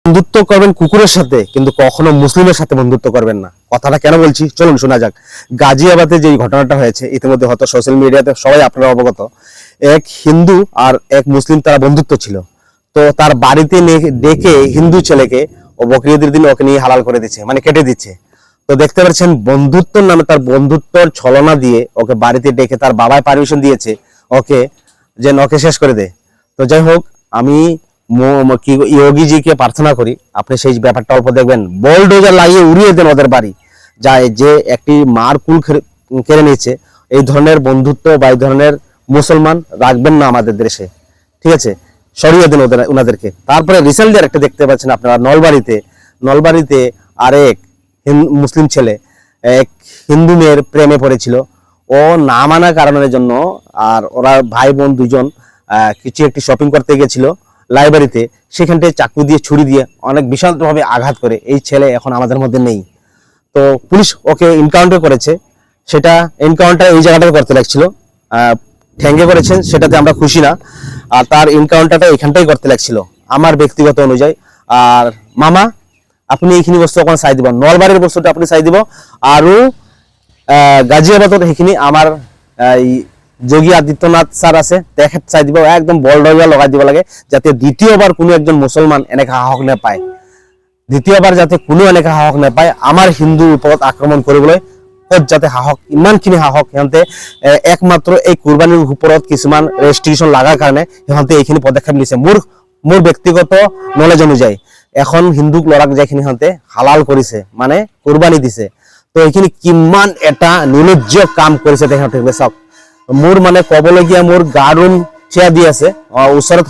বন্ধুত্ব করবেন কুকুরের সাথে, কিন্তু কখনো মুসলিমের সাথে বন্ধুত্ব করবেন না। কথাটা কেন বলছি চলুন শোনা যাক। গাজিয়াবাদে যে ঘটনাটা হয়েছে, ইতিমধ্যে হয়তো সোশ্যাল মিডিয়াতে সবাই আপনারা অবগত। এক হিন্দু আর এক মুসলিম তারা বন্ধুত্ব ছিল। তো তার বাড়িতে ডেকে হিন্দু ছেলেকে ও বকরিদের দিন ওকে নিয়ে হালাল করে দিচ্ছে, মানে কেটে দিচ্ছে। তো দেখতে পাচ্ছেন বন্ধুত্বর নামে তার বন্ধুত্বর ছলনা দিয়ে ওকে বাড়িতে ডেকে তার বাবাই পারমিশন দিয়েছে ওকে যেন ওকে শেষ করে দেয়। তো যাই হোক, আমি যোগীজিকে প্রার্থনা করি আপনি সেই ব্যাপারটা অল্প দেখবেন, বোলডোজার লাগিয়ে উড়িয়ে দেন ওদের বাড়ি, যায় যে একটি মার কুল কেড়ে নিয়েছে। এই ধরনের বন্ধুত্ব বা এই ধরনের মুসলমান রাখবেন না আমাদের দেশে, ঠিক আছে? সরিয়ে দেন ওনাদেরকে। তারপরে রিসেন্টলি একটা দেখতে পাচ্ছেন আপনারা, নলবাড়িতে আরেক মুসলিম ছেলে এক হিন্দু মেয়ের প্রেমে পড়েছিল। ও না মানার কারণের জন্য, আর ওরা ভাই বোন দুজন কিছু একটি শপিং করতে গেছিল লাইব্রেরিতে, সেখানটায় চাকু দিয়ে ছুরি দিয়ে অনেক বিশালভাবে আঘাত করে। এই ছেলে এখন আমাদের মধ্যে নেই। তো পুলিশ ওকে এনকাউন্টার করেছে। সেটা এনকাউন্টার এই জায়গাটাতে করতে লাগছিল, ঠ্যাঙ্গে করেছেন, সেটাতে আমরা খুশি না। আর তার এনকাউন্টারটা এখানটাই করতে লাগছিল আমার ব্যক্তিগত অনুযায়ী। আর মামা আপনি এইখিনি বস্তু ওখানে চাই দিব, নলবাড়ির বস্তুটা আপনি চাই দিব। আৰু গাজিয়াবাদত সেইখিনি আমার যোগী আদিত্যনাথ স্যার আছে, তেখেত চাই দিব, একদম বলডোজার লগাই দিব লাগে, যাতে দ্বিতীয়বার কোনো একজন মুসলমান এনেকা সাহস নাপায়, দ্বিতীয়বার যাতে কোনো এনেকা সাহস নাপায় আমার হিন্দুৰ ওপৰত আক্ৰমণ কৰিবলৈ। যাতে সাহস, ইমানখিনি সাহস সিহঁতে একমাত্ৰ এই কুৰবানীৰ ওপৰত কিছুমান ৰেষ্ট্ৰিকশ্যন লগাৰ কাৰণে সিহঁতে এইখিনি পদক্ষেপ লৈছে। মোৰ ব্যক্তিগত নলেজ অনুযায়ী এখন হিন্দুক ল'ৰাক যিখিনি সিহঁতে হালাল কৰিছে, মানে কুৰবানী দিছে, তো এইখিনি কিমান এটা নিৰ্লজ্জ কাম কৰিছে তেখেতে চাওক। মোৰ মানে ক'বলগীয়া, মোৰ গাৰুম থিয়া দি আছে, ওচৰত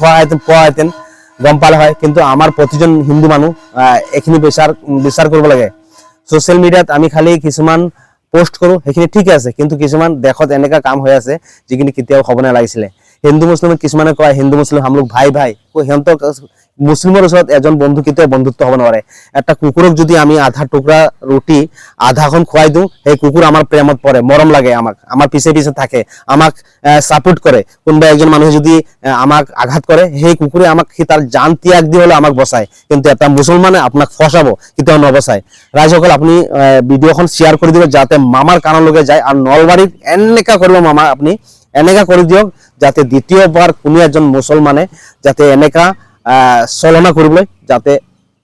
পোৱাহেঁতেন গম পালে হয়। কিন্তু আমাৰ প্ৰতিজন হিন্দু মানুহ এইখিনি বিচাৰ কৰিব লাগে। সোশ্যাল মিডিয়াত আমি খালি কিছুমান পোস্ট কৰোঁ, সেইখিনি ঠিকে আছে, কিন্তু কিছুমান দেশত এনেকা কাম হৈ আছে যিখিনি কেতিয়াও হ'ব নালাগিছিলে। হিন্দু মুছলিমত কিছুমানে কয় হিন্দু মুছলিম হামলোক ভাই ভাই, সিহঁতক মুছলিমৰ ওচৰত এজন বন্ধু কেতিয়াও বন্ধুত্ব হ'ব নোৱাৰে। এটা কুকুৰক যদি আমি আধা টুকুৰা ৰুটি আধাখন খুৱাই দিওঁ, সেই কুকুৰ আমাৰ প্ৰেমত পৰে, মৰম লাগে, আমাৰ পিছে পিছে থাকে, আমাক সাপোর্ট করে। কোনোবা একজন মানুহে যদি আমাক আঘাত করে, সেই কুকুরে আমাক তার জান ত্যাগ দিয়ে হলে আমাক বচায়। কিন্তু এটা মুসলমানে আপনাক ফসাব, কেতিয়াও নবচায়। ৰাইজসকল আপুনি ভিডিঅ'খন শ্বেয়াৰ কৰি দিব যাতে মামাৰ কাণলৈকে যায়। আৰু নলবাৰীত এনেকা কৰিব মামা, আপুনি এনেকা কৰি দিয়ক যাতে দ্বিতীয়বাৰ কোনো এজন মুছলমানে যাতে এনেকা চলনা কৰিবলৈ, যাতে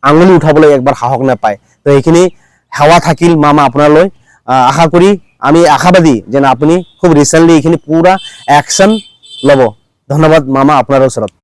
আঙুলি উঠাবলৈ একবাৰ সাহস নাপায়। তো এইখিনি সেৱা থাকিল মামা আপোনালৈ। আশা করি, আমি আশাবাদী যেন আপনি খুব রিসেন্টলি এইখিনি পুরা অ্যাকশন লব। ধন্যবাদ মামা আপনার ওচৰত।